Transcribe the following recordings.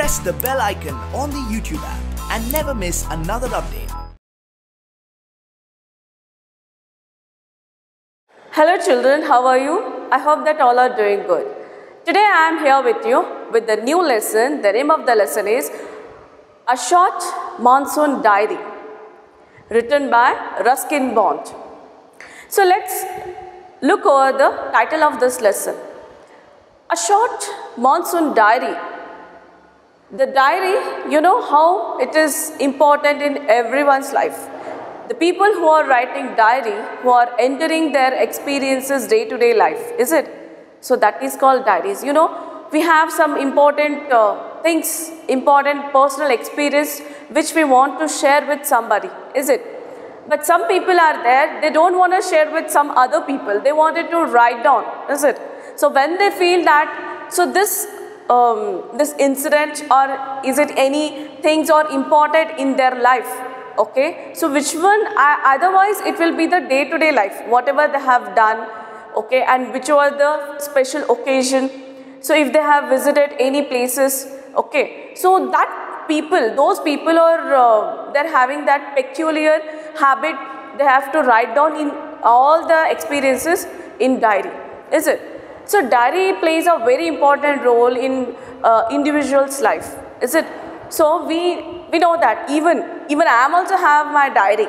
press the bell icon on the YouTube app and never miss another update. Hello children, how are you? I hope that all are doing good. Today I am here with you with the new lesson. The name of the lesson is A Short Monsoon Diary, written by Ruskin Bond. So let's look over the title of this lesson. A Short Monsoon Diary. The diary, you know how it is important in everyone's life. The people who are writing diary, who are entering their experiences day-to-day life, is it? So that is called diaries. You know, we have some important things, important personal experience which we want to share with somebody, is it? But some people are there, they don't want to share with some other people. They wanted to write down, is it? So when they feel that, so this incident or is it any things are important in their life, okay, so which one, otherwise it will be the day-to-day life, whatever they have done, okay, and which was the special occasion, so if they have visited any places, okay, so that people, those people are, they're having that peculiar habit, they have to write down in all the experiences in diary, is it? So diary plays a very important role in individual's life, is it? So we know that even I am also have my diary.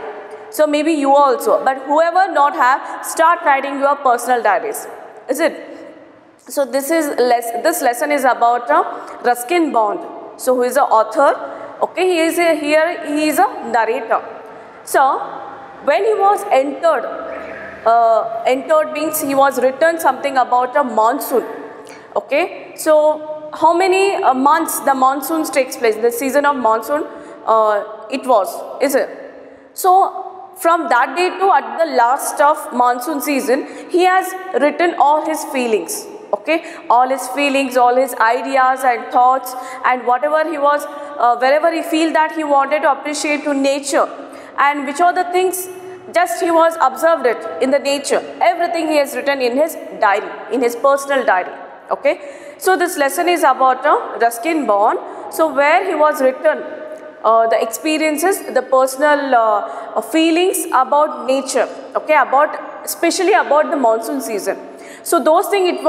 So maybe you also, but whoever not have, start writing your personal diaries, is it? So this lesson is about Ruskin Bond. So who is the author? Okay, he is a narrator. So when he was entered means he was written something about a monsoon. Okay, so how many months the monsoons takes place, the season of monsoon it was, is it? So from that day to at the last of monsoon season, he has written all his feelings, okay, all his feelings, all his ideas and thoughts, and whatever he was, wherever he feel that he wanted to appreciate to nature, and which are the things just he was observed it in the nature, everything he has written in his diary, in his personal diary, okay. So this lesson is about Ruskin Bond. So where he was written the experiences, the personal feelings about nature, okay, especially about the monsoon season. So those things it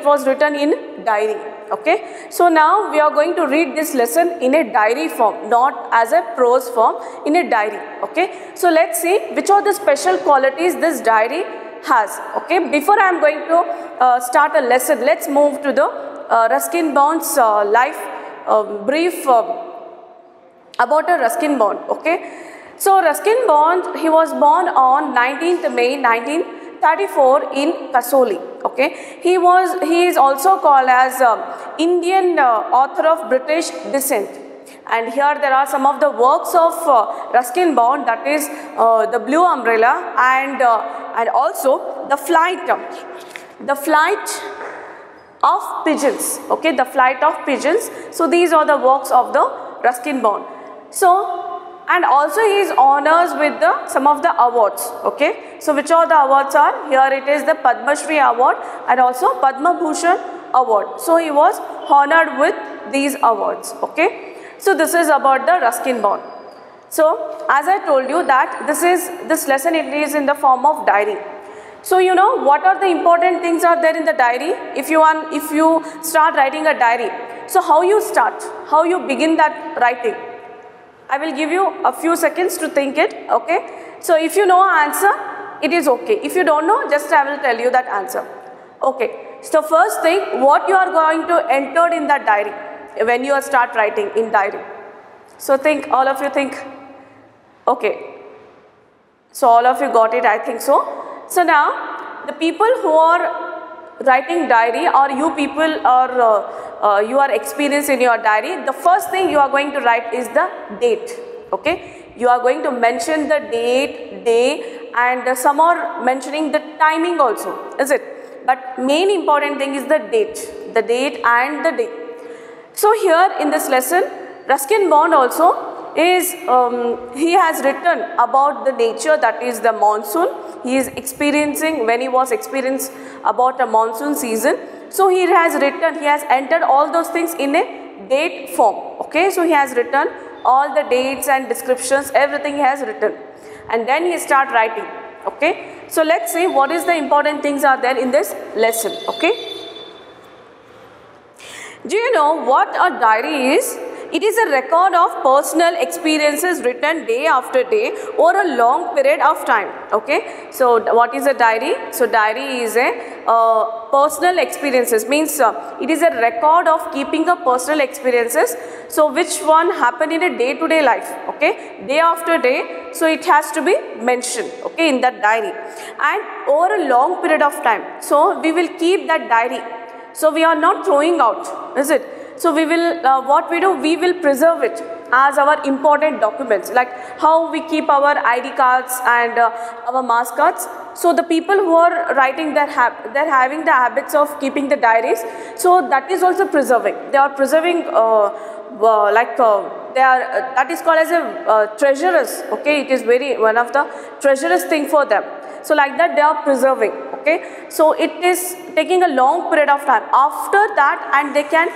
was written in diary, okay. So now we are going to read this lesson in a diary form, not as a prose form, in a diary, okay. So let's see which are the special qualities this diary has, okay. Before I am going to start a lesson, let's move to the Ruskin Bond's life, brief about a Ruskin Bond, okay. So Ruskin Bond, he was born on 19th May 1934 in Kasoli, okay. He is also called as Indian author of British descent. And here there are some of the works of Ruskin Bond, that is the Blue Umbrella and also the flight of pigeons, okay, the flight of pigeons. So these are the works of the Ruskin Bond. So, and also he is honors with some of the awards, okay. So which are the awards are? Here it is the Padma Shri award and also Padma Bhushan award. So he was honored with these awards, okay. So this is about the Ruskin Bond. So as I told you that this lesson, it is in the form of diary. So you know what are the important things are there in the diary? If you start writing a diary, so how you start, how you begin that writing? I will give you a few seconds to think it, okay. So if you know answer, it is okay. If you don't know, just I will tell you that answer, okay. So first thing, what you are going to enter in that diary when you start writing in diary. So think, all of you think, okay. So all of you got it, I think so. So now the people who are writing diary, or you people are you are experienced in your diary, the first thing you are going to write is the date, okay. You are going to mention the date, day, and some are mentioning the timing also, is it? But main important thing is the date and the day. So here in this lesson, Ruskin Bond also is, he has written about the nature, that is the monsoon. He is experiencing, when he was experiencing about a monsoon season. So he has written, he has entered all those things in a date form. Okay, so he has written all the dates and descriptions, everything he has written, and then he start writing. Okay, so let's see what is the important things are there in this lesson. Okay, do you know what a diary is? It is a record of personal experiences written day after day over a long period of time. Okay, so what is a diary? So diary is a personal experiences, means it is a record of keeping a personal experiences. So which one happened in a day-to-day life? Okay, day after day. So it has to be mentioned. Okay, in that diary, and over a long period of time. So we will keep that diary. So we are not throwing out, is it? So we will, what we do, we will preserve it as our important documents, like how we keep our ID cards and our mass cards. So the people who are writing, they're having the habits of keeping the diaries. So that is also preserving. They are preserving, that is called as a treasurers. Okay, it is one of the treasurous thing for them. So like that they are preserving. Okay, so it is taking a long period of time. After that, and they can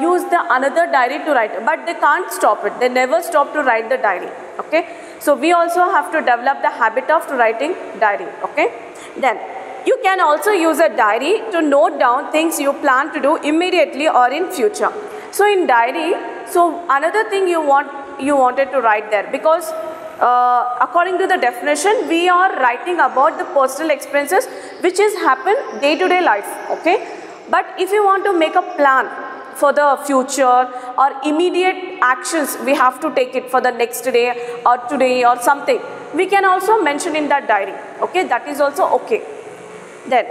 use the another diary to write, but they can't stop it. They never stop to write the diary. Okay, so we also have to develop the habit of writing diary. Okay, then you can also use a diary to note down things you plan to do immediately or in future. So in diary, so another thing you wanted to write there, because according to the definition, we are writing about the personal experiences which is happen day-to-day life. Okay, but if you want to make a plan for the future or immediate actions, we have to take it for the next day or today or something, we can also mention in that diary. Okay, that is also okay. Then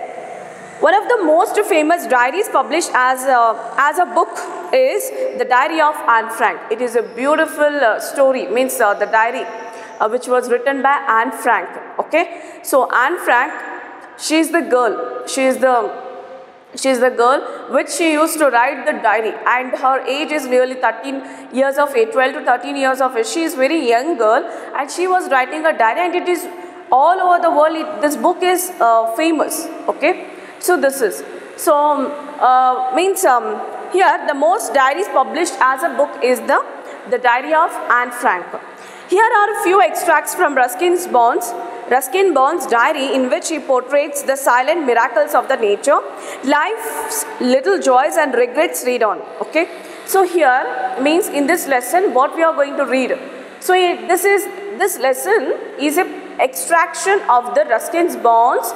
one of the most famous diaries published as a book is the Diary of Anne Frank. It is a beautiful story, means the diary which was written by Anne Frank. Okay, so Anne Frank, she is the girl. She is the girl which she used to write the diary, and her age is nearly 13 years of age, 12 to 13 years of age. She is very young girl, and she was writing a diary, and it is all over the world. This book is famous. Okay, so this is here the most diaries published as a book is the Diary of Anne Frank. Here are a few extracts from Ruskin Bond's diary, in which he portrays the silent miracles of the nature, life's little joys and regrets. Read on. Okay, so here means in this lesson what we are going to read. So this lesson is a extraction of the Ruskin Bond's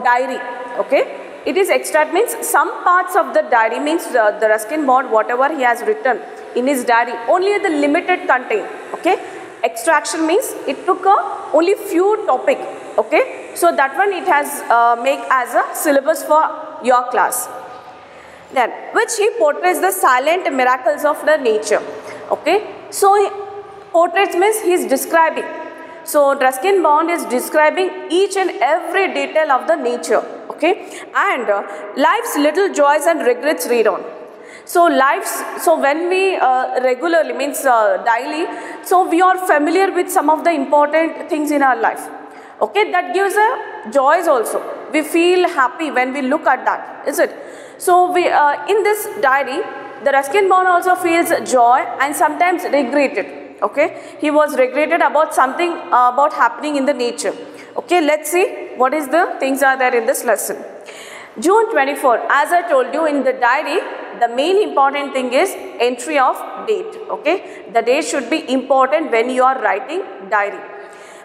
diary. Okay, it is extract, means some parts of the diary, means the Ruskin Bond, whatever he has written in his diary, only the limited content. Okay, extraction means it took only few topic. Okay, so that one it has make as a syllabus for your class. Then which he portrays the silent miracles of the nature. Okay, so portraits means he is describing. So Ruskin Bond is describing each and every detail of the nature. Okay, and life's little joys and regrets. Read on. So when we regularly, means daily, so we are familiar with some of the important things in our life. Okay, that gives joys also. We feel happy when we look at that, is it? So we in this diary, the Ruskin Bond also feels joy and sometimes regretted. Okay, he was regretted about something about happening in the nature. Okay, let's see what is the things are there in this lesson. June 24, as I told you in the diary, the main important thing is entry of date. Okay, the date should be important when you are writing diary.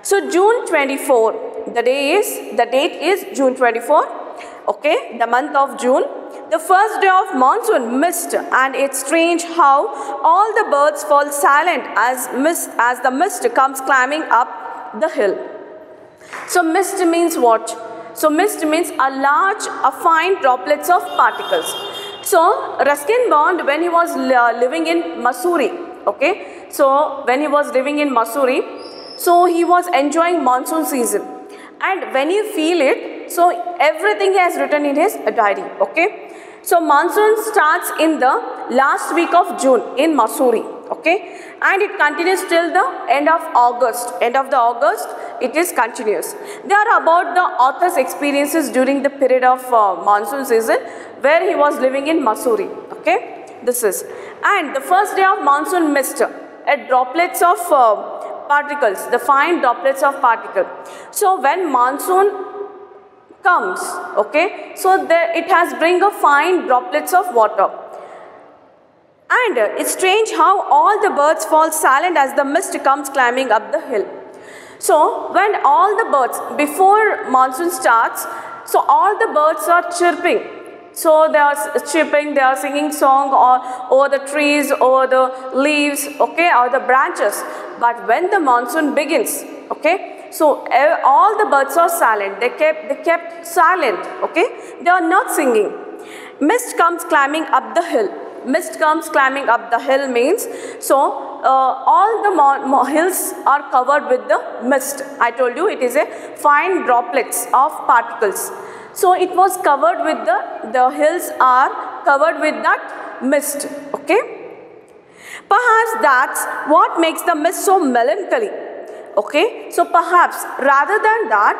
So June 24, the date is June 24. Okay, the month of June, the first day of monsoon mist, and it's strange how all the birds fall silent as the mist comes climbing up the hill. So mist means what? So mist means a fine droplets of particles. So Ruskin Bond, when he was living in Missouri, okay, so when he was living in Missouri, so he was enjoying monsoon season, and when you feel it, so everything he has written in his diary. Okay, so monsoon starts in the last week of June in Missouri. Okay, and it continues till the end of August. End of the August, it is continuous. They are about the author's experiences during the period of monsoon season where he was living in Missouri. Okay, this is. And the first day of monsoon mist, droplets of particles, the fine droplets of particle. So when monsoon comes, okay, so there it has bring a fine droplets of water. And it's strange how all the birds fall silent as the mist comes climbing up the hill. So when all the birds, before monsoon starts, so all the birds are chirping. So they are chirping, they are singing song over the trees, over the leaves, okay, or the branches. But when the monsoon begins, okay, so all the birds are silent. They kept silent, okay. They are not singing. Mist comes climbing up the hill. Mist comes climbing up the hill means, so all the hills are covered with the mist. I told you it is a fine droplets of particles. So it was covered with the hills are covered with that mist, okay. Perhaps that's what makes the mist so melancholy, okay. So perhaps rather than that,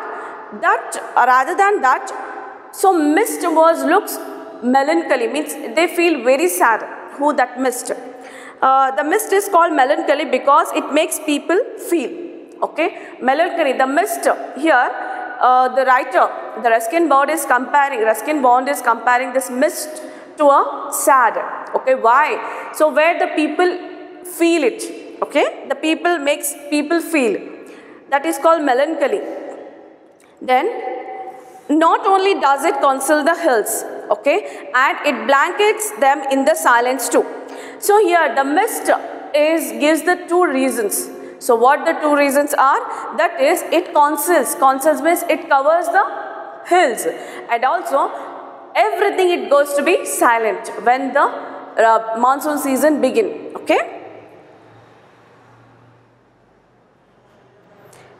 so mist looks melancholy, means they feel very sad. Who that mist? The mist is called melancholy because it makes people feel, okay. Melancholy, the mist here, the writer, the Ruskin Bond is comparing this mist to a sad, okay. Why? So where the people feel it, okay, the people makes people feel, that is called melancholy. Then not only does it conceal the hills, okay, and it blankets them in the silence too. So here the mist gives the two reasons. So what the two reasons are? That is, it conceals means it covers the hills, and also everything it goes to be silent when the monsoon season begin, okay.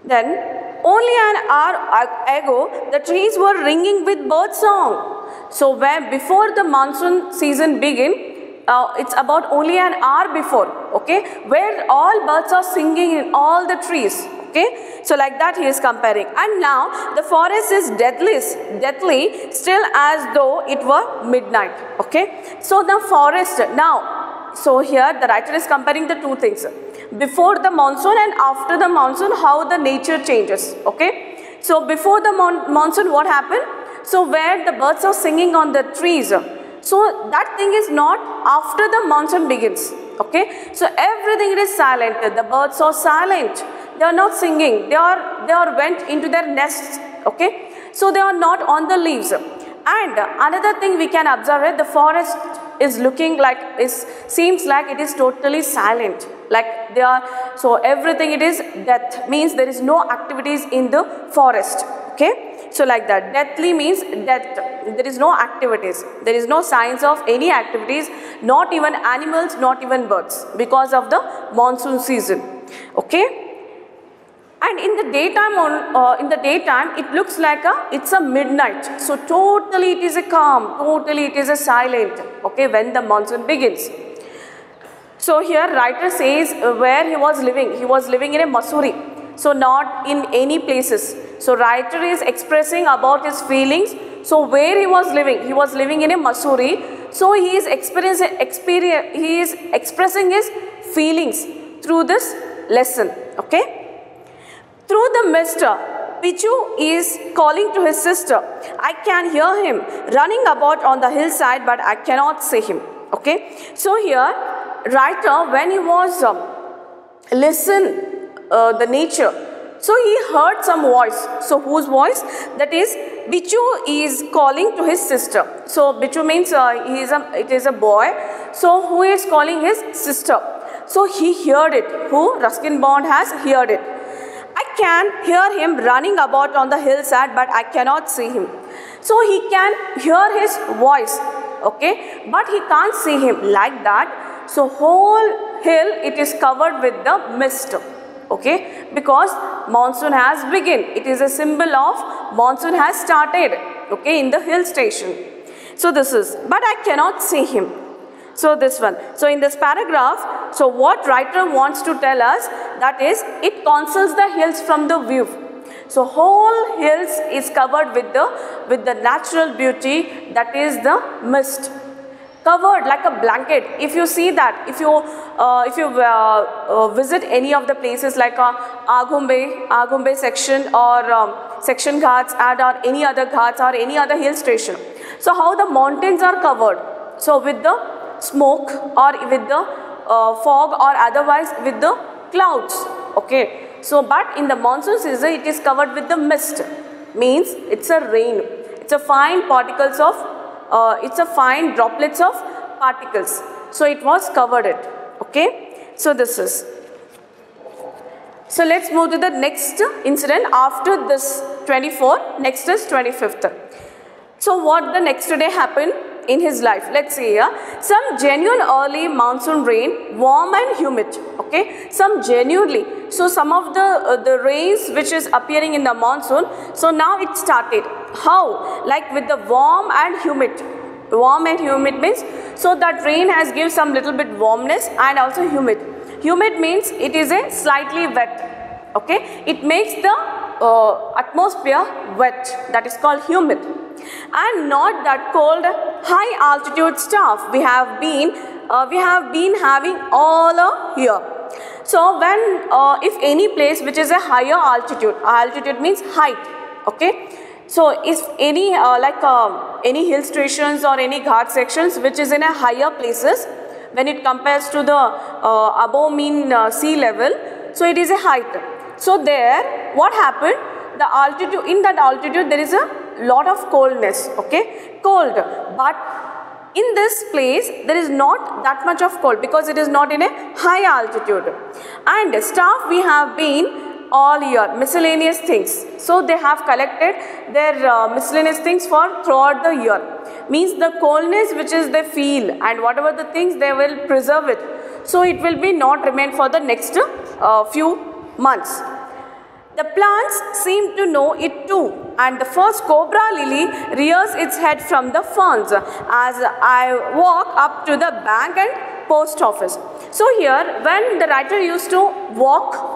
Then only an hour ago, the trees were ringing with bird song. So when before the monsoon season begin, it's about only an hour before, okay, where all birds are singing in all the trees, okay. So like that he is comparing. And now the forest is deathly, still as though it were midnight, okay. So the forest now, so here the writer is comparing the two things. Before the monsoon and after the monsoon, how the nature changes, okay. So before the monsoon, what happened? So where the birds are singing on the trees, so that thing is not after the monsoon begins, okay. So everything is silent. The birds are silent. They are not singing. They are went into their nests, okay. So they are not on the leaves. And another thing we can observe is the forest is looking like, seems like it is totally silent. Like they are, so everything it is death, means there is no activities in the forest, okay. So like that, deathly means death, there is no activities, there is no signs of any activities, not even animals, not even birds, because of the monsoon season, okay. And in the daytime, it looks like it's a midnight. So totally it is a calm, totally it is a silent, okay, when the monsoon begins. So here writer says where he was living in a Missouri, so not in any places. So writer is expressing about his feelings. So where he was living in a Missouri. So he is expressing his feelings through this lesson, okay. Through the mist, Pichu is calling to his sister. I can hear him running about on the hillside, but I cannot see him, okay. So here writer, when he was the nature, so he heard some voice. So whose voice? That is, Bichu is calling to his sister. So Bichu means it is a boy. So who is calling his sister? So he heard it. Who? Ruskin Bond has heard it. I can hear him running about on the hillside, but I cannot see him. So he can hear his voice, okay, but he can't see him, like that. So whole hill, it is covered with the mist, okay, because monsoon has begun. It is a symbol of monsoon has started, okay, in the hill station. So this is, but I cannot see him. So this one. So in this paragraph, so what writer wants to tell us, that is, it conceals the hills from the view. So whole hills is covered with the natural beauty, that is the mist. covered like a blanket. If you see that, if you visit any of the places like Agumbe section or section ghats or any other ghats or any other hill station, so how the mountains are covered, so with the smoke or with the fog or otherwise with the clouds, okay. So but in the monsoon season it is covered with the mist, means it's a rain, it's a fine particles of it's a fine droplets of particles, so it was covered it, okay. So this is, so let's move to the next incident after this 24, next is 25th. So what the next day happened in his life, let's see here. Some genuine early monsoon rain, warm and humid, okay, some genuinely, so some of the rains which is appearing in the monsoon, so now it started, how, like with the warm and humid means, so that rain has give some little bit warmness and also humid means it is a slightly wet, okay, it makes the atmosphere wet, that is called humid. And not that cold high altitude stuff we have been having all here. So when if any place which is a higher altitude means height, okay, so if any any hill stations or any ghat sections which is in a higher places, when it compares to the above mean sea level, so it is a height. So there what happened, the altitude, in that altitude there is a lot of coldness, okay, cold, but in this place there is not that much of cold because it is not in a high altitude. And stuff we have been all year, miscellaneous things, so they have collected their miscellaneous things for throughout the year, means the coldness which is they feel and whatever the things they will preserve it, so it will be not remain for the next few months. The plants seem to know it too, and the first Cobra Lily rears its head from the ferns as I walk up to the bank and post office. So here when the writer used to walk,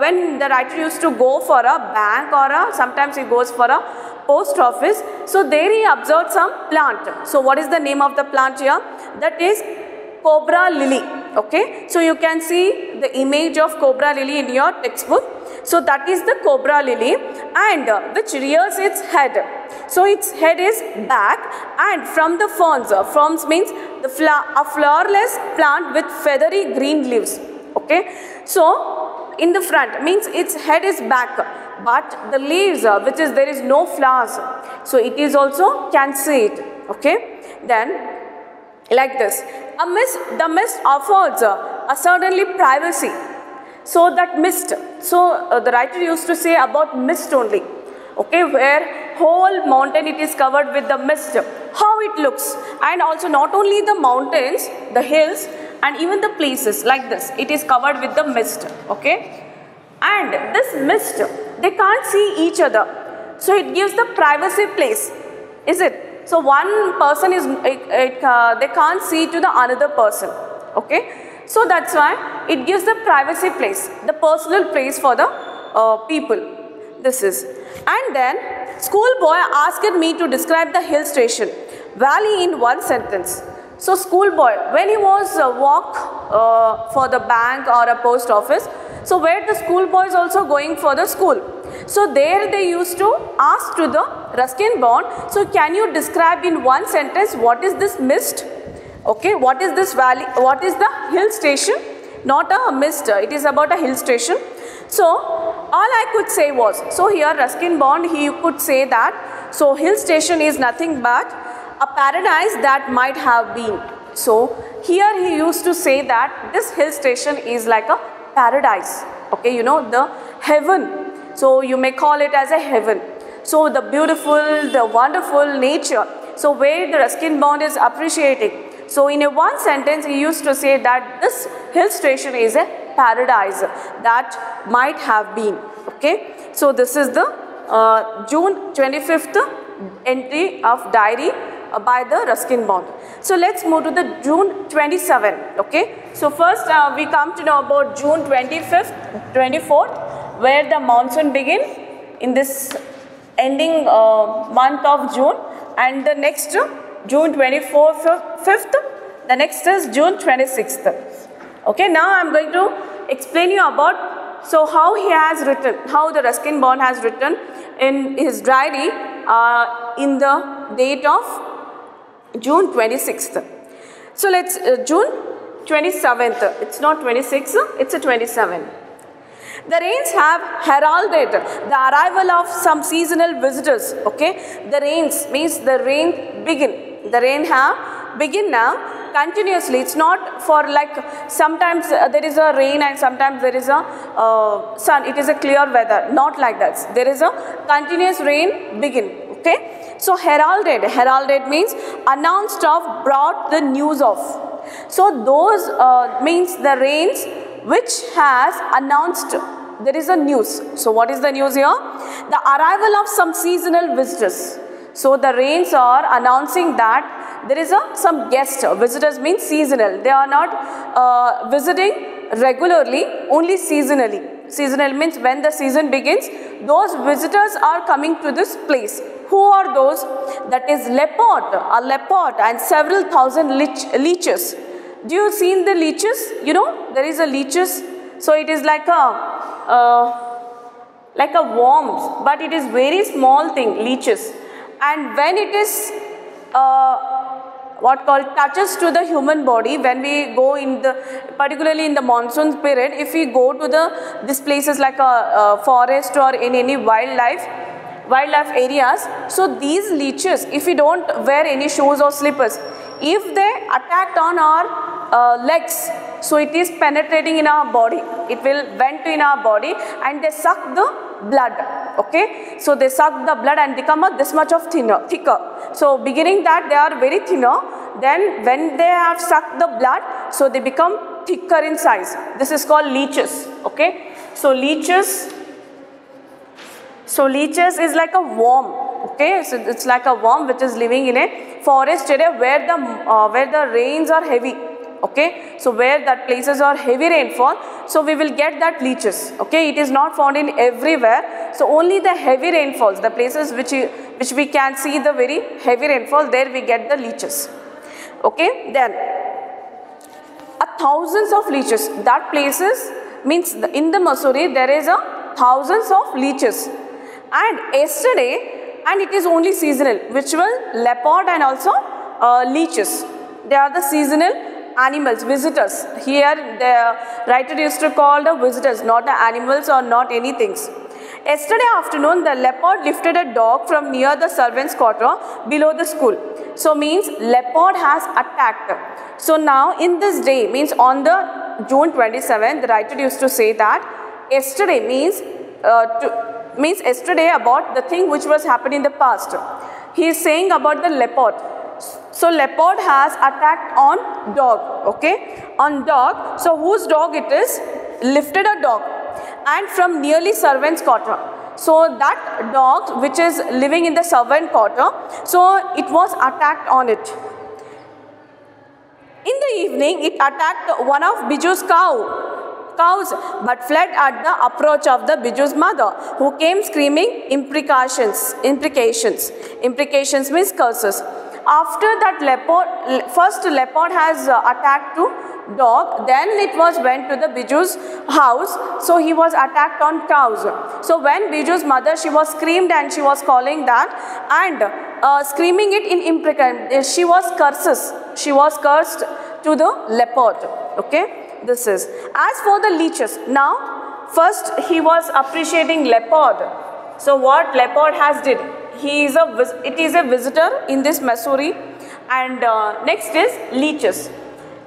when the writer used to go for a bank or sometimes he goes for a post office, so there he observed some plant. So what is the name of the plant here? That is Cobra Lily, okay. So you can see the image of Cobra Lily in your textbook. So that is the Cobra Lily, and which rears its head. So its head is back and from the ferns means the a flowerless plant with feathery green leaves, okay. So in the front means its head is back, but the leaves which is there is no flowers, so it is also can see it, okay. Then like this, the mist affords a certainly privacy. So that mist, so the writer used to say about mist only, okay, where whole mountain it is covered with the mist, how it looks, and also not only the mountains, the hills and even the places like this, it is covered with the mist, okay. And this mist, they can't see each other, so it gives the privacy place, is it? So one person is, they can't see to the another person, okay. So that's why it gives the privacy place, the personal place for the people. This is. And then schoolboy asked me to describe the hill station valley in one sentence. So schoolboy, when he was walk for the bank or a post office, so where the schoolboy is also going for the school. So there they used to ask to the Ruskin bond, so can you describe in one sentence what is this mist? Okay, what is this valley, what is the hill station? Not a mist, it is about a hill station. So all I could say was, so here Ruskin Bond, he could say that, so hill station is nothing but a paradise that might have been. So here he used to say that this hill station is like a paradise, okay, you know, the heaven. So you may call it as a heaven. So the beautiful, the wonderful nature, so where the Ruskin Bond is appreciating. So in a one sentence he used to say that this hill station is a paradise that might have been, okay. So this is the June 25th entry of diary by the Ruskin Bond. So let's move to the June 27th, okay. So first we come to know about June 25th, 24th, where the monsoon begin in this ending month of June, and the next June 24th, 5th. The next is June 26th. Okay, now I am going to explain you about how he has written, how the Ruskin Bond has written in his diary in the date of June 26th. So let's June 27th. It's not 26th, it's a 27th. The rains have heralded the arrival of some seasonal visitors. Okay, the rains means the rain begin. The rain have begin now continuously. It's not for like sometimes there is a rain and sometimes there is a sun. It is a clear weather. Not like that. There is a continuous rain begin. Okay, so heralded means announced of, brought the news of. So those means the rains which has announced there is a news. So what is the news here? The arrival of some seasonal visitors. So the rains are announcing that there is some guest. Visitors means seasonal. They are not visiting regularly, only seasonally. Seasonal means when the season begins, those visitors are coming to this place. Who are those? That is a leopard and several thousand leeches. Do you seen the leeches? You know, there is a leeches. So it is like a worm, but it is very small thing, leeches. And when it is touches to the human body, when we go in particularly in the monsoon period, if we go to these places like a forest or in any wildlife areas, so these leeches, if we don't wear any shoes or slippers, if they attacked on our legs, so it is penetrating in our body, it will went in our body and they suck the blood. Okay, so they suck the blood and become this much of thicker. So beginning that they are very thinner, then when they have sucked the blood, so they become thicker in size. This is called leeches. Okay, so leeches is like a worm. Okay, so it's like a worm which is living in a forest area where the rains are heavy. Okay, so where that places are heavy rainfall, so we will get that leeches. Okay, it is not found in everywhere, so only the heavy rainfalls, the places which we can see the very heavy rainfall, there we get the leeches. Okay, then thousands of leeches, that places means in the Missouri there is thousands of leeches. And yesterday, and it is only seasonal, which were leopard and also leeches. They are the seasonal animals, visitors. Here the writer used to call the visitors, not the animals or not anything. Yesterday afternoon, the leopard lifted a dog from near the servants' quarter below the school. So means leopard has attacked. So now in this day, means on the June 27th, the writer used to say that yesterday means yesterday about the thing which was happened in the past. He is saying about the leopard. So leopard has attacked on dog. Okay, on dog. So whose dog it is? Lifted a dog and from nearly servants' quarter. So that dog which is living in the servant quarter, so it was attacked on it. In the evening, it attacked one of Biju's cows, but fled at the approach of the Biju's mother, who came screaming imprecations. Imprecations means curses. After that first leopard has attacked to dog, then it went to the Biju's house, so he was attacked on cows. So when Biju's mother, she was screamed and she was calling that and screaming it in imprecation, she was cursed to the leopard. Okay, this is. As for the leeches, now first he was appreciating leopard. So what leopard has did? It is a visitor in this Missouri. And next is leeches.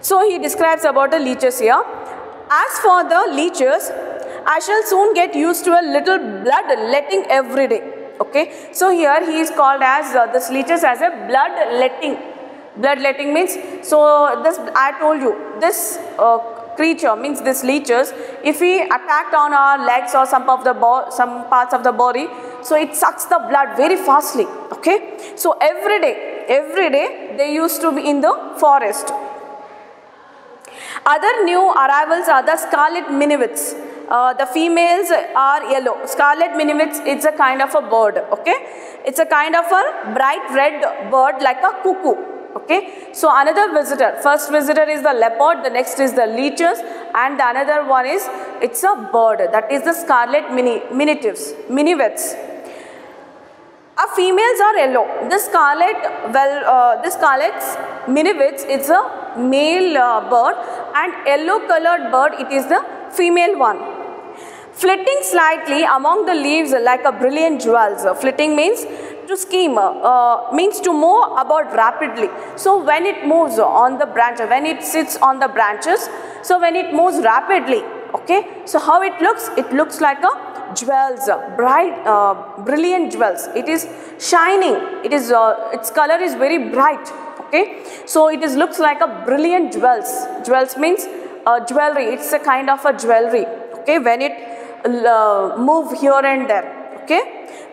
So he describes about the leeches here. As for the leeches, I shall soon get used to a little blood-letting every day. Okay, so here he is called as this leeches as a blood-letting. Blood-letting means, so this I told you, this creature means this leeches, if he attacked on our legs or some parts of the body, so it sucks the blood very fastly. Okay, so every day they used to be in the forest. Other new arrivals are the scarlet miniwits. The females are yellow. Scarlet miniwits, it's a kind of a bird, okay? It's a kind of a bright red bird like a cuckoo, okay? So another visitor, first visitor is the leopard, the next is the leeches, and the another one is, it's a bird, that is the scarlet miniwits. Females are yellow. The scarlet miniwits, it's a male bird, and yellow colored bird, it is the female one. Flitting slightly among the leaves like a brilliant jewels. Flitting means to scheme, means to move about rapidly. So when it moves on the branch, when it sits on the branches, so when it moves rapidly, okay, so how it looks like a jewels, bright, brilliant jewels. It is shining. It is its color is very bright. Okay, so it looks like a brilliant jewels. Jewels means jewelry. It's a kind of a jewelry. Okay, when it move here and there. Okay,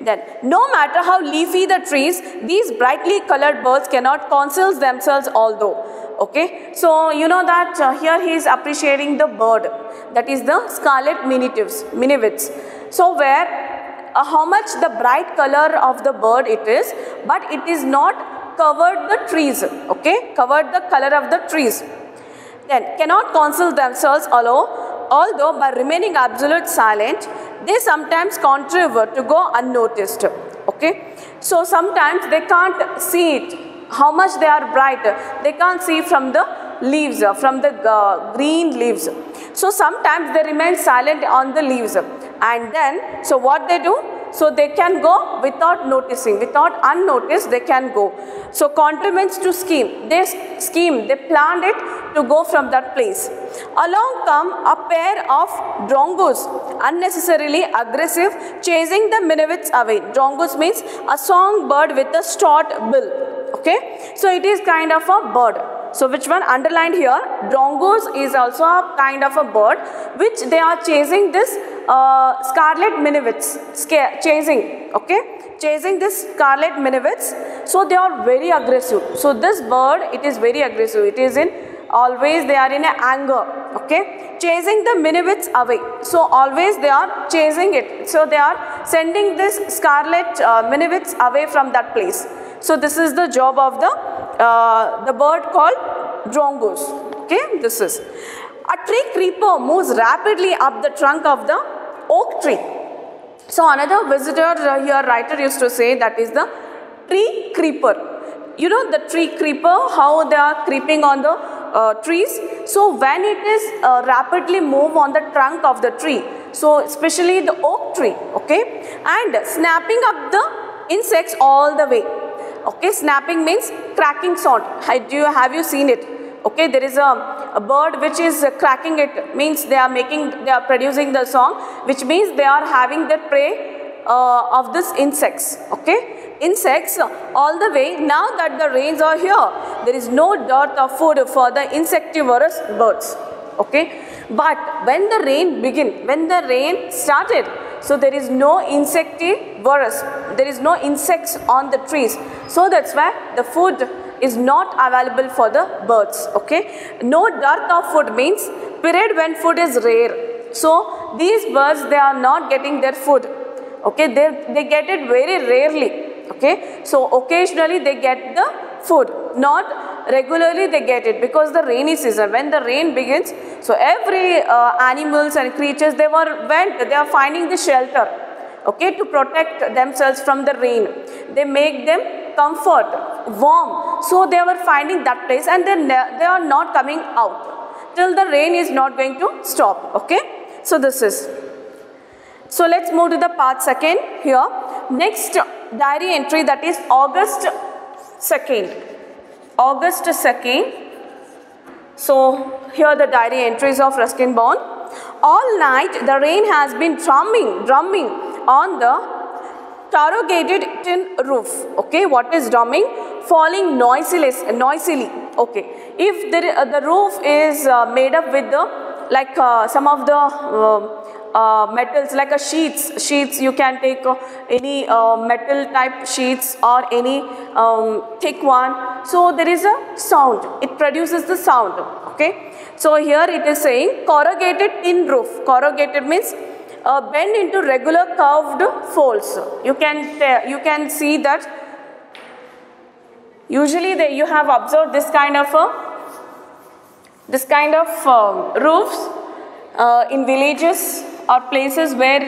then no matter how leafy the trees, these brightly colored birds cannot conceal themselves. Although. Okay, so you know that here he is appreciating the bird, that is the scarlet miniwits. So where how much the bright color of the bird it is, but it is not covered the trees, okay, covered the color of the trees. Then cannot conceal themselves although by remaining absolute silent, they sometimes contrive to go unnoticed. Okay, so sometimes they can't see it. How much they are bright, they can't see from the leaves, from the green leaves. So sometimes they remain silent on the leaves, and then so what they do, so they can go without noticing, without unnoticed they can go. So contrivance to scheme, they planned it to go from that place. Along come a pair of drongoos, unnecessarily aggressive, chasing the miniwits away. Drongoos means a songbird with a short bill. Okay, so it is kind of a bird. So which one underlined here? Drongoos is also a kind of a bird which they are chasing this scarlet miniwits, chasing this scarlet miniwits. So they are very aggressive. So this bird, it is very aggressive. It is in always they are in a anger. Okay, chasing the miniwits away. So always they are chasing it. So they are sending this scarlet miniwits away from that place. So this is the job of the bird called drongoos. Okay, this is. A tree creeper moves rapidly up the trunk of the oak tree. So another visitor here, writer used to say, that is the tree creeper. You know the tree creeper, how they are creeping on the trees. So when it is rapidly move on the trunk of the tree, so especially the oak tree, okay, and snapping up the insects all the way. Okay, snapping means cracking sound. Have you seen it? Okay, there is a bird which is cracking it, means they are producing the song, which means they are having the prey of this insects. Okay, insects all the way. Now that the rains are here, there is no dearth of food for the insectivorous birds. Okay, but when the rain started, so there is no insectivorous, there is no insects on the trees. So that's why the food is not available for the birds. Okay, no dearth of food means period when food is rare. So these birds, they are not getting their food. Okay, they get it very rarely. Okay, so occasionally they get the food, not regularly they get it, because the rainy season, when the rain begins, so every animals and creatures, they are finding the shelter, okay, to protect themselves from the rain. They make them comfort, warm, so they were finding that place, and they are not coming out till the rain is not going to stop. Okay, so this is. So let's move to the part second here. Next diary entry, that is August 2nd. August 2nd. So here the diary entries of Ruskin Bond. All night the rain has been drumming on the corrugated tin roof. Okay, what is drumming? Falling noisily. Okay, if the roof is made up with the some of the metals, like a sheets, you can take any metal type sheets or any thick one. So there is a sound, it produces the sound. Okay, So here it is saying corrugated tin roof. Corrugated means bend into regular curved folds. You can see that usually you have observed this kind of roofs in villages or places where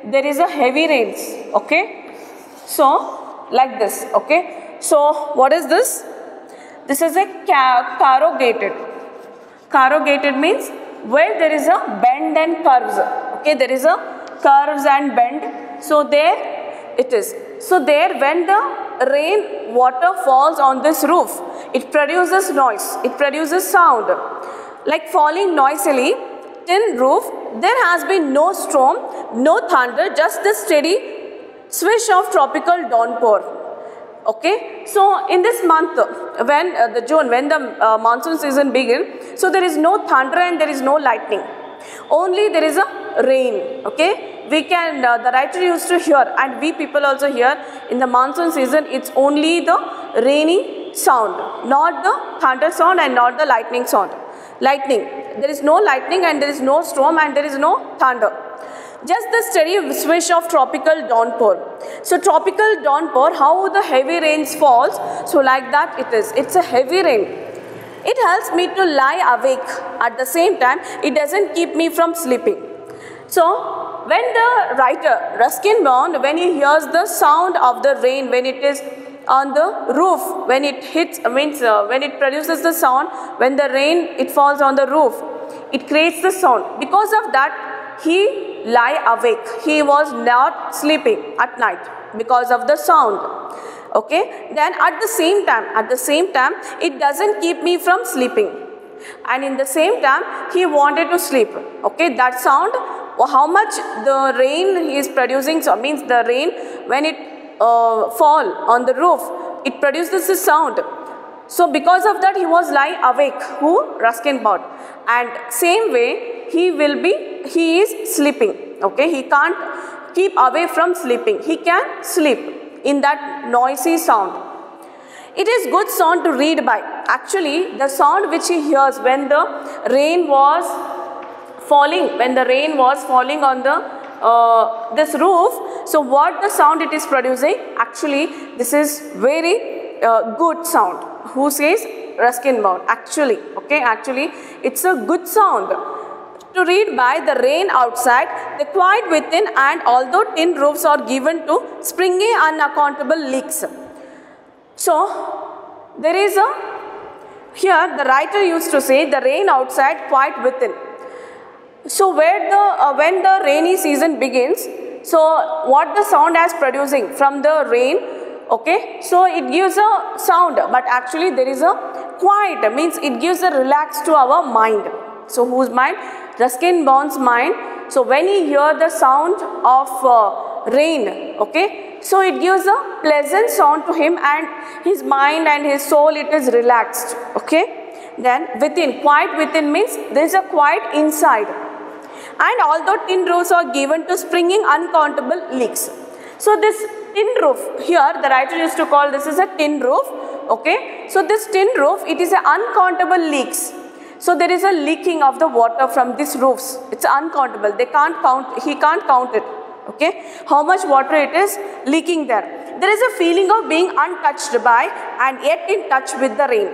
there is a heavy rains. Okay, so like this. Okay, so what is this? This is a corrugated. Corrugated means where there is a bend and curves. Okay, there is a curves and bend. So there it is. So there, when the rain water falls on this roof, it produces noise. It produces sound like falling noisily. Tin roof, there has been no storm, no thunder, just the steady swish of tropical downpour. Okay, so in this month, when the June, when the monsoon season begins, so there is no thunder and there is no lightning. Only there is a rain. Okay, we can, the writer used to hear, and we people also hear in the monsoon season, it's only the rainy sound, not the thunder sound and not the lightning sound. Lightning, there is no lightning and there is no storm and there is no thunder. Just the steady swish of tropical downpour. So tropical downpour, how the heavy rains falls, so like that it is. It's a heavy rain. It helps me to lie awake. At the same time, it doesn't keep me from sleeping. So when the writer, Ruskin Bond, when he hears the sound of the rain, when it is on the roof, when it hits, when it produces the sound, when the rain, it falls on the roof, it creates the sound. Because of that, he lie awake. He was not sleeping at night because of the sound. Okay, then at the same time, it doesn't keep me from sleeping. And in the same time, he wanted to sleep. Okay, that sound, how much the rain is producing, so means the rain, when it fall on the roof, it produces the sound. So because of that, he was lying awake. Who? Ruskin Bond. And same way, he is sleeping. Okay, he can't keep away from sleeping. He can sleep in that noisy sound. It is good sound to read by. Actually, the sound which he hears when the rain was falling, on the this roof, so what the sound it is producing? Actually, this is very good sound. Who says? Ruskin Bond. Actually, okay, actually, it's a good sound to read by. The rain outside, the quiet within, and although tin roofs are given to springy unaccountable leaks. So there is here the writer used to say the rain outside, quiet within. So where when the rainy season begins, so what the sound is producing from the rain, okay, so it gives a sound, but actually there is a quiet, means it gives a relax to our mind. So whose mind? Ruskin Bond's mind. So when he hears the sound of rain, okay, so it gives a pleasant sound to him, and his mind and his soul, it is relaxed. Okay, then within, quiet within means there is a quiet inside. And although tin roofs are given to springing uncountable leaks. So this tin roof, here the writer used to call this is a tin roof. Okay, so this tin roof, it is an uncountable leaks. So there is a leaking of the water from these roofs. It's uncountable. They can't count. He can't count it. Okay, how much water it is leaking there. There is a feeling of being untouched by and yet in touch with the rain.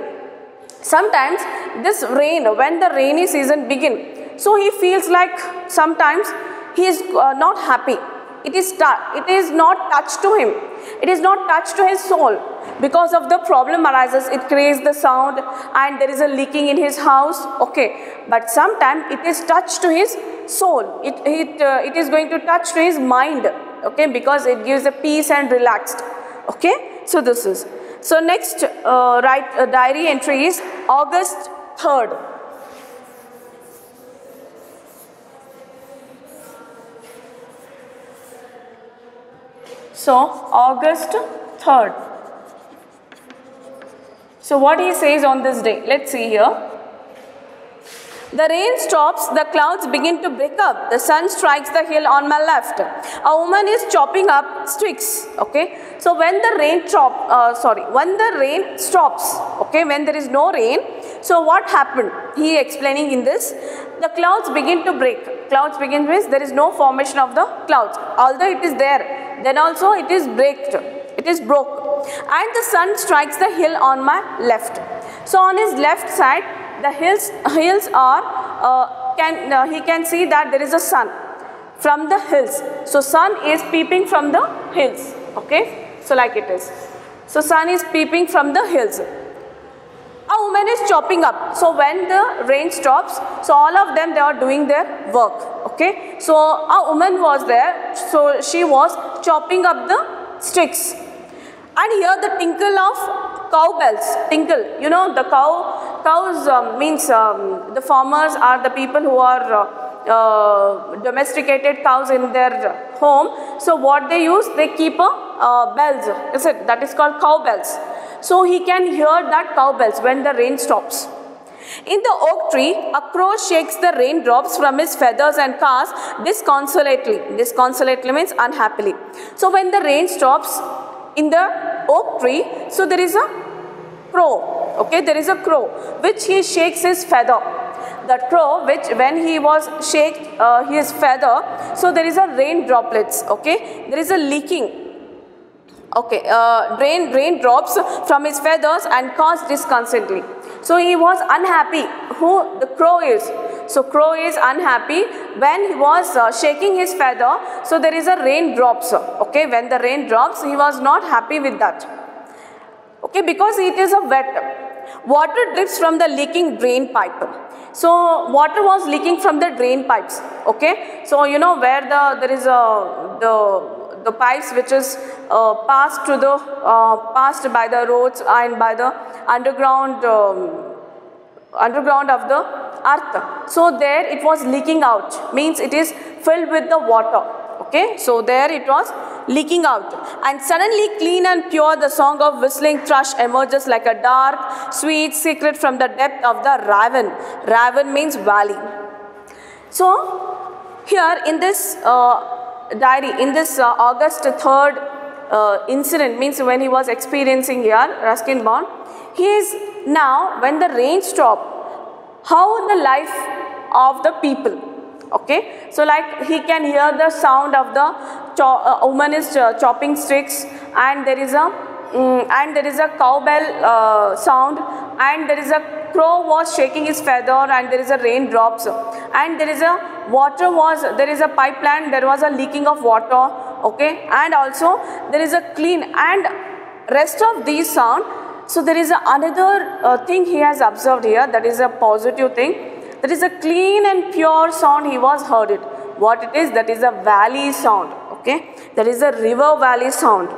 Sometimes this rain, when the rainy season begins, so he feels like sometimes he is not happy. It is not touched to him. It is not touched to his soul. Because of the problem arises, it creates the sound and there is a leaking in his house. Okay, but sometimes it is touched to his soul. It is going to touch to his mind. Okay, because it gives a peace and relaxed. Okay, so this is. So next diary entry is August 3rd. So August 3rd. So what he says on this day, let's see here. The rain stops, the clouds begin to break up, the sun strikes the hill on my left. A woman is chopping up sticks. Okay, so when the rain stops, okay, when there is no rain, So what happened? He explaining in this, the clouds begin to break. Clouds begin means there is no formation of the clouds. Although it is there, then also it is braked. It is broke. And the sun strikes the hill on my left. So on his left side, the hills are, he can see that there is a sun from the hills. So sun is peeping from the hills. Okay. So like it is. So sun is peeping from the hills. A woman is chopping up. So when the rain stops, so all of them, they are doing their work. Okay. So a woman was there. So she was chopping up the sticks. And here the tinkle of cowbells. Tinkle. You know, the cows means the farmers are the people who are domesticated cows in their home. So what they use, they keep a bells. That is called cowbells. So he can hear that cowbells when the rain stops. In the oak tree, a crow shakes the raindrops from his feathers and caws disconsolately. Disconsolately means unhappily. So when the rain stops in the oak tree, so there is a crow. Okay, there is a crow which he shakes his feather. That crow, which when he was shake his feather, so there is a rain droplets. Okay, there is a leaking. Okay, rain drops from his feathers and caws disconsolately. So he was unhappy. Who the crow is? So crow is unhappy when he was shaking his feather. So there is a rain drops. Okay, when the rain drops, he was not happy with that. Okay, because it is a wet. Water drips from the leaking drain pipe. So water was leaking from the drain pipes. Okay, so you know where there is the pipes which is passed by the roads and by the underground of the earth. So there it was leaking out, means it is filled with the water. Okay, so there it was leaking out, and suddenly clean and pure the song of whistling thrush emerges like a dark, sweet secret from the depth of the raven. Raven means valley. So here in this diary, in this August 3rd incident, means when he was experiencing here, Ruskin Bond, he is now, when the rain stopped, how the life of the people. Okay, so like he can hear the sound of the woman is chopping sticks, and there is a cowbell sound, and there is a crow was shaking his feather, and there is a raindrops, and there is a there is a pipeline, there was a leaking of water. Okay, and also there is a clean and rest of these sound. So there is another thing he has observed here, that is a positive thing. That is a clean and pure sound he was heard it. What it is? That is a valley sound. Okay, that is a river valley sound.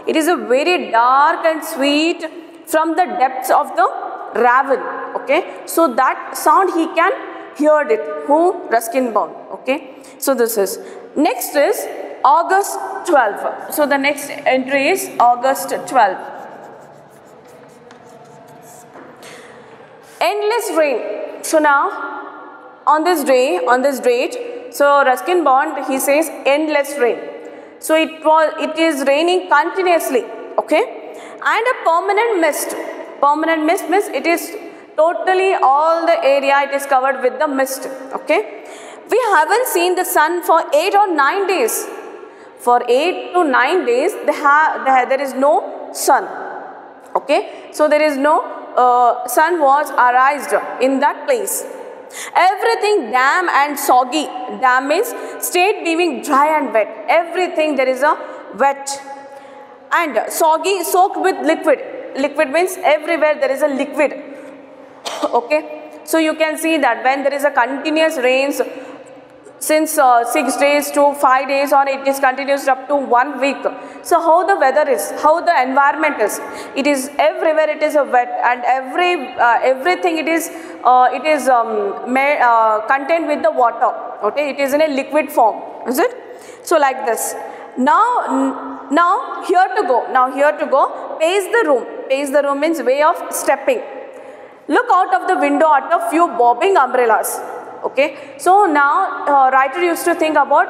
It is a very dark and sweet from the depths of the raven. Okay, so that sound he can hear it. Who? Ruskin Bond. Okay, so this is. Next is August 12. So the next entry is August 12. Endless rain. So now on this date, so Ruskin Bond, he says endless rain. So it is raining continuously. Okay, and a permanent mist. Permanent mist means it is totally all the area it is covered with the mist. Okay, we haven't seen the sun for 8 or 9 days. For 8 to 9 days, there is no sun. Okay, so there is no sun was arised in that place. Everything damp and soggy. Damp means state being dry and wet. Everything there is a wet, and soggy soaked with liquid. Liquid means everywhere there is a liquid. Okay, so you can see that when there is a continuous rains since 6 days to 5 days, or it is continuous up to 1 week. So how the weather is, how the environment is, it is everywhere it is a wet, and everything it is contained with the water. Okay, it is in a liquid form, is it? So like this. Now here to go, pace the room. Pace the room means way of stepping. Look out of the window at a few bobbing umbrellas. Okay, so now writer used to think about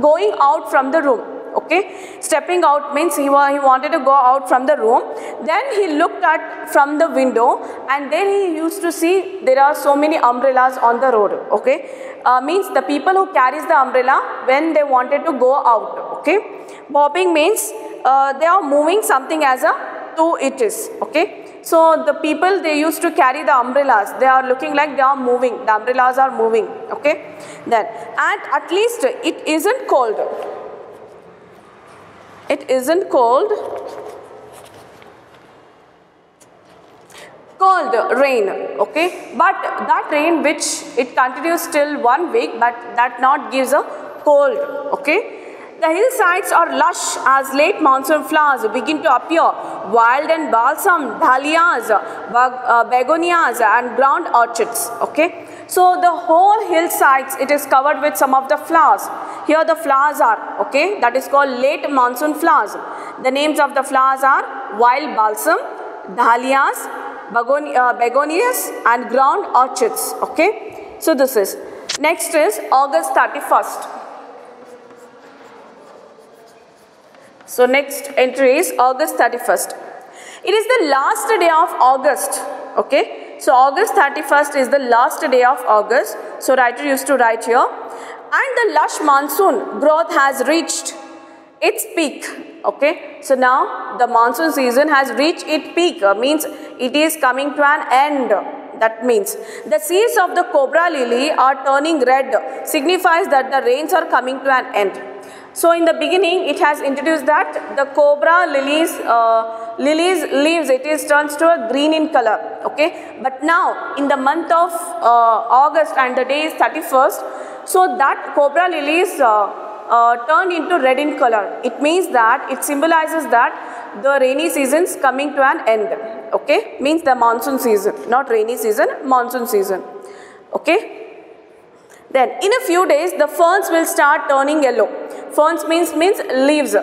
going out from the room. Okay, stepping out means he wanted to go out from the room. Then he looked at from the window, and then he used to see there are so many umbrellas on the road. Okay, means the people who carries the umbrella when they wanted to go out. Okay, bobbing means they are moving something as a two it is. Okay, so the people, they used to carry the umbrellas, they are looking like they are moving, the umbrellas are moving. Okay, then, and at least it isn't cold. It isn't cold. Cold rain. Okay, but that rain which it continues till 1 week, but that not gives a cold. Okay, the hillsides are lush as late monsoon flowers begin to appear. Wild and balsam, dahlias, begonias and ground orchids. Okay, so the whole hillsides, it is covered with some of the flowers. Here the flowers are, okay, that is called late monsoon flowers. The names of the flowers are wild balsam, dahlias, begonias and ground orchids. Okay, so this is. Next is August 31st. So next entry is August 31st. It is the last day of August. Okay, so August 31st is the last day of August. So writer used to write here. And the lush monsoon growth has reached its peak. Okay, so now the monsoon season has reached its peak, means it is coming to an end. That means the seeds of the Cobra Lily are turning red, signifies that the rains are coming to an end. So in the beginning, it has introduced that the Cobra Lily's leaves, it is turns to a green in color. Okay, but now in the month of August and the day is 31st, so that Cobra Lilies turned into red in color. It means that it symbolizes that the rainy season is coming to an end. Okay, means the monsoon season, not rainy season, monsoon season. Okay. Then in a few days the ferns will start turning yellow. Ferns means leaves.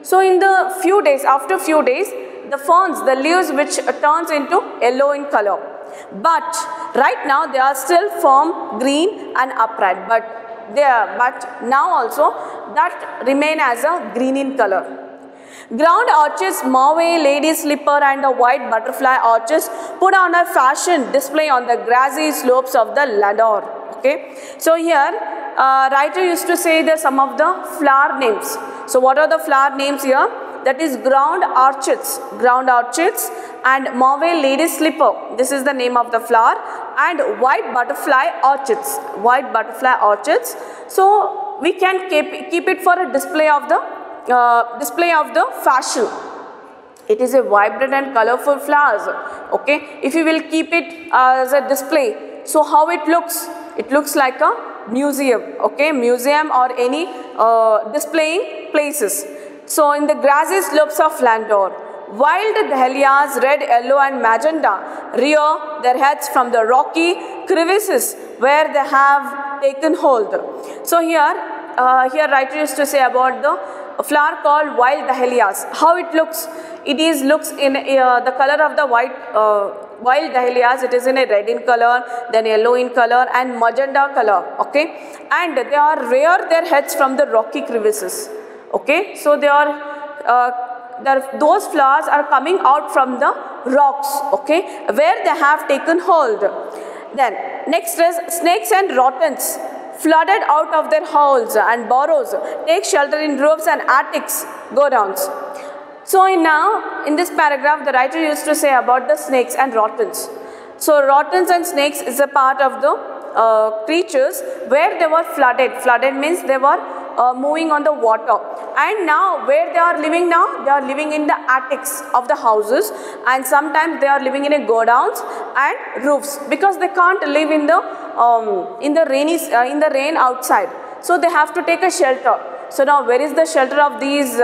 So in the few days, after few days, the ferns, the leaves which turns into yellow in color. But right now they are still firm, green and upright. But now also that remain as a green in color. Ground orchids, mauve, lady slipper and the white butterfly orchids put on a fashion display on the grassy slopes of the ladder. Okay, so here writer used to say the some of the flower names. So what are the flower names here? That is ground orchids and mauve lady slipper. This is the name of the flower, and white butterfly orchids. So we can keep it for a display of the fashion. It is a vibrant and colorful flowers. Okay, if you will keep it as a display, so how it looks? It looks like a museum. Okay, museum or any displaying places. So in the grassy slopes of Landor, wild dahlias, red, yellow and magenta rear their heads from the rocky crevices where they have taken hold. So here writer used to say about the flower called wild dahlias. How it looks? It is looks in the color of the wild dahlias. It is in a red in color, then yellow in color and magenta color. Okay, and they are rear their heads from the rocky crevices. Okay, so they are those flowers are coming out from the rocks. Okay, where they have taken hold. Then next is snakes and rodents flooded out of their holes and burrows, take shelter in roofs and attics, go downs. So now in this paragraph the writer used to say about the snakes and rodents. So rodents and snakes is a part of the creatures where they were flooded. Flooded means they were moving on the water, and now where they are living now? They are living in the attics of the houses, and sometimes they are living in a godowns and roofs because they can't live in the rain outside. So they have to take a shelter. So now where is the shelter of these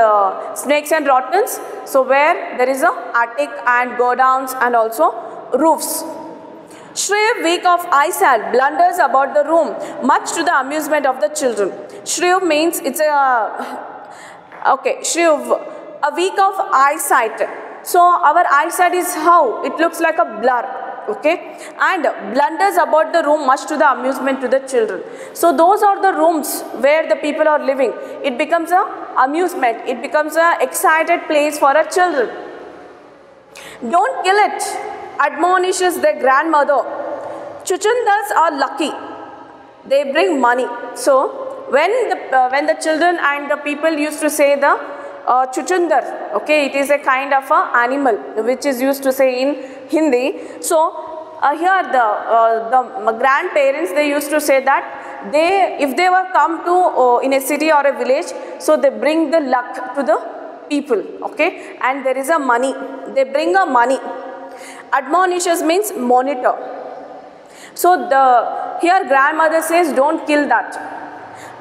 snakes and rodents? So where there is a attic and godowns and also roofs. Shriv, weak of eyesight, blunders about the room, much to the amusement of the children. Shriv means it's Shriv, a weak of eyesight. So our eyesight is how? It looks like a blur. okay, and blunders about the room much to the amusement to the children. So those are the rooms where the people are living. It becomes a amusement, it becomes a excited place for our children. Don't kill it, admonishes their grandmother. Chuchundas are lucky, they bring money. So when the children and the people used to say the chuchundar, okay, it is a kind of a animal which is used to say in Hindi. So here the grandparents, they used to say that if they were come to in a city or a village, so they bring the luck to the people, okay, and there is a money, they bring a money. Admonishes means monitor. So here grandmother says don't kill that.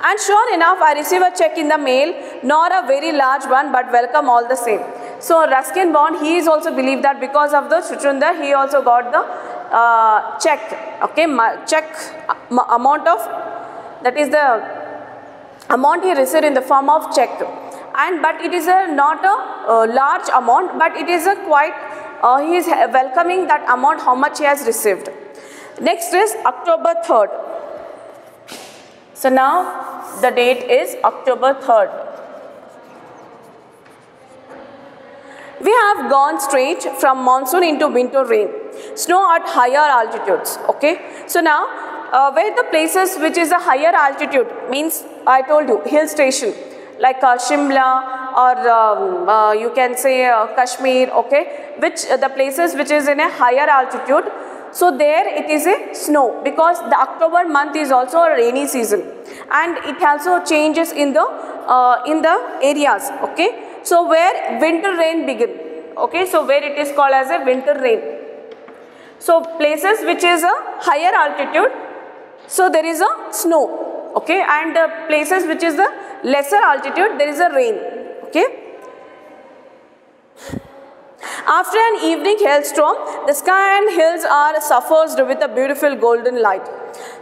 And sure enough, I receive a check in the mail, not a very large one, but welcome all the same. So Ruskin Bond, he is also believed that because of the chuchundar, he also got the check, okay, check amount of, that is the amount he received in the form of check. But it is not a large amount, but it is a quite, he is welcoming that amount, how much he has received. Next is October 3rd. So now the date is October 3rd. We have gone straight from monsoon into winter rain, snow at higher altitudes, okay. So now where the places which is a higher altitude means, I told you, hill station like Shimla or you can say Kashmir, okay, which the places which is in a higher altitude. So there it is a snow, because the October month is also a rainy season, and it also changes in the areas, okay. So where winter rain begin, okay, so where it is called as a winter rain. So places which is a higher altitude, so there is a snow, okay, and places which is the lesser altitude, there is a rain, okay. After an evening hailstorm, the sky and hills are suffused with a beautiful golden light.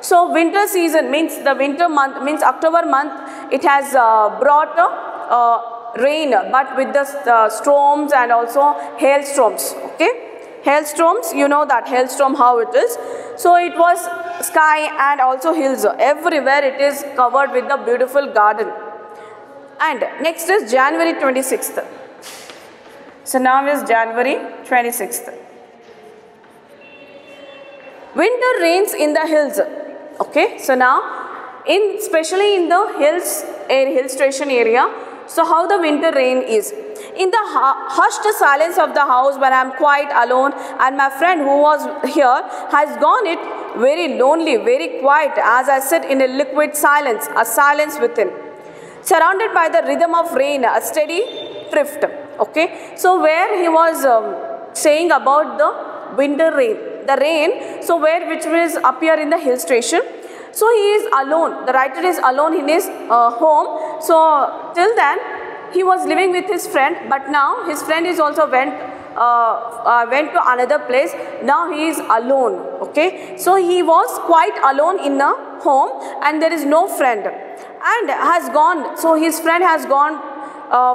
So winter season means the winter month, means October month, it has brought rain, but with the storms and also hailstorms, okay. Hailstorms, you know that hailstorm how it is. So it was sky and also hills, everywhere it is covered with the beautiful garden. And next is January 26th. So now is January 26th. Winter rains in the hills, okay. So now especially in the hills, hill station area, so how the winter rain is. In the hushed silence of the house when I am quite alone, and my friend who was here has gone it very lonely, very quiet, as I sit in a liquid silence, a silence within. Surrounded by the rhythm of rain, a steady drift, okay. So where he was saying about the winter rain, the rain, so which will appear in the hill station. So he is alone, the writer is alone in his home. So till then he was living with his friend, but now his friend is also went to another place. Now he is alone, okay. So he was quite alone in a home, and there is no friend, and has gone, so his friend has gone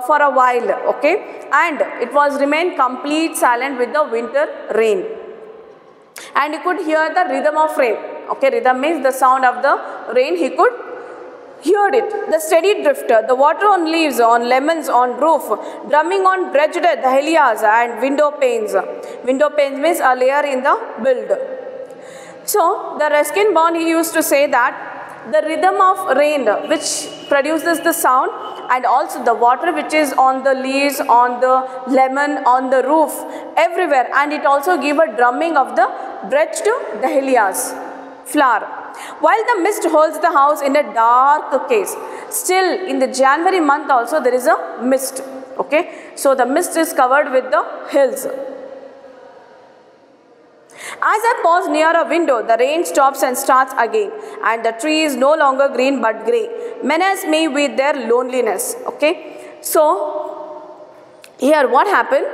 for a while, okay, and it was remained complete silent with the winter rain, and he could hear the rhythm of rain, okay. Rhythm means the sound of the rain, he could hear it, the steady drifter, the water on leaves, on lemons, on roof, drumming on dredged dahlias and window panes. Window panes means a layer in the build. So the Ruskin Bond, he used to say that the rhythm of rain which produces the sound, and also the water which is on the leaves, on the lemon, on the roof, everywhere, and it also give a drumming of the dredged dahlias flower. While the mist holds the house in a dark case, still in the January month also there is a mist, okay. So the mist is covered with the hills. As I pause near a window, the rain stops and starts again, and the tree is no longer green but grey, menace me with their loneliness, okay. So here what happened?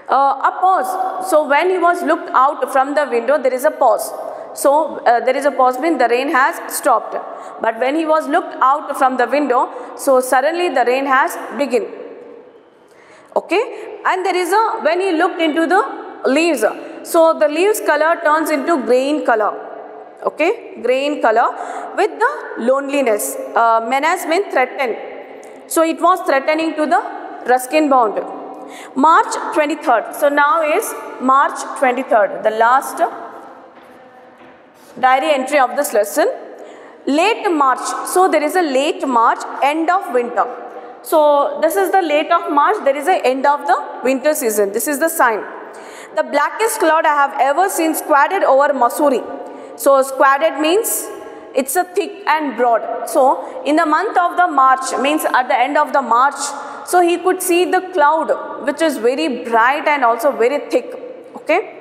A pause. So when he was looked out from the window, there is a pause. So there is a pause means the rain has stopped. But when he was looked out from the window, so suddenly the rain has begun. Okay, and there is a, when he looked into the leaves, So the leaves color turns into green color. Okay, green color with the loneliness. Menace means threaten. So it was threatening to the Ruskin bound. March 23rd. So now is March 23rd, the last diary entry of this lesson. Late March. So there is a late March, end of winter. So this is the late of March, there is a end of the winter season. This is the sign. The blackest cloud I have ever seen squatted over Monsoon. So squatted means it's a thick and broad. So in the month of the March, means at the end of the March, so he could see the cloud which is very bright and also very thick. Okay.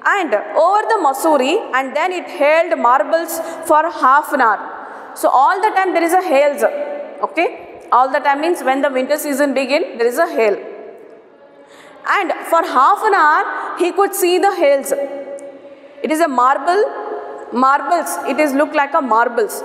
And over the Monsoon, and then it hailed marbles for half an hour. So all the time there is a hails. Okay. All the time means when the winter season begins, there is a hail. And for half an hour, he could see the hails. It is a marbles. It is look like a marbles.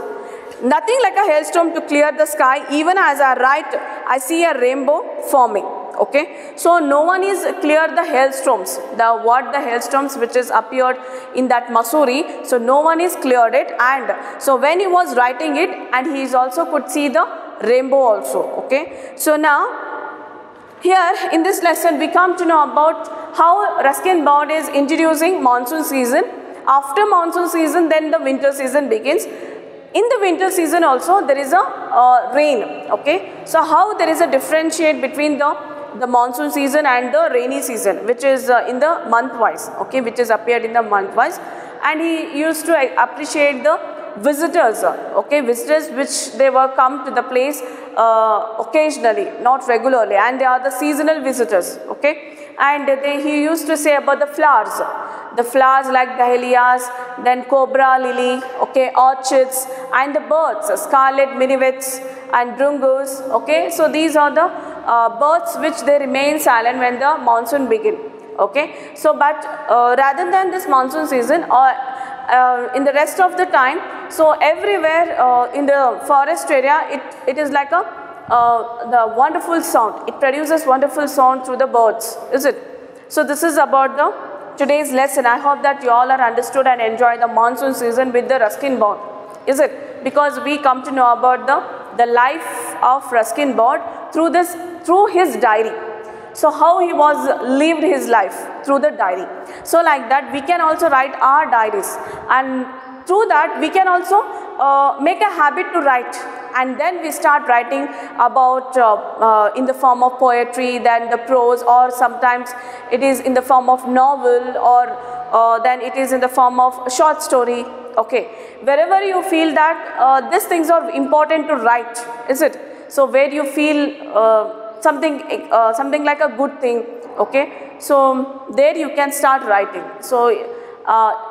Nothing like a hailstorm to clear the sky. Even as I write, I see a rainbow forming. Okay. So no one is clear the hailstorms. The hailstorms which is appeared in that Monsoon. So no one is cleared it. And so when he was writing it, and he is also could see the rainbow also. Okay. So now here in this lesson we come to know about how Ruskin Bond is introducing monsoon season. After monsoon season, then the winter season begins. In the winter season also there is a rain. Okay. So how there is a differentiate between the monsoon season and the rainy season, which is in the month wise. Okay, which is appeared in the month wise. And he used to appreciate the visitors, okay, visitors which they were come to the place occasionally, not regularly, and they are the seasonal visitors. Okay, and he used to say about the flowers like dahlias, then Cobra Lily, okay, orchids, and the birds, scarlet minivets and drungus. Okay, so these are the birds which they remain silent when the monsoon begin. Okay, so but rather than this monsoon season, or in the rest of the time, so everywhere in the forest area, it is like the wonderful sound. It produces wonderful sound through the birds, is it? So this is about the today's lesson. I hope that you all are understood and enjoy the monsoon season with the Ruskin Bond, is it? Because we come to know about the life of Ruskin Bond through his diary. So how he lived his life through the diary. So like that we can also write our diaries, and through that we can also make a habit to write, and then we start writing about in the form of poetry, then the prose, or sometimes it is in the form of novel, or then it is in the form of short story. Okay, wherever you feel that these things are important to write, is it? So where you feel something like a good thing, okay, so there you can start writing. So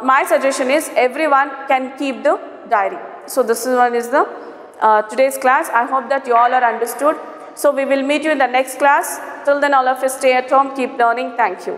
my suggestion is everyone can keep the diary. So this one is the today's class. I hope that you all are understood. So we will meet you in the next class. Till then, all of you stay at home, keep learning. Thank you.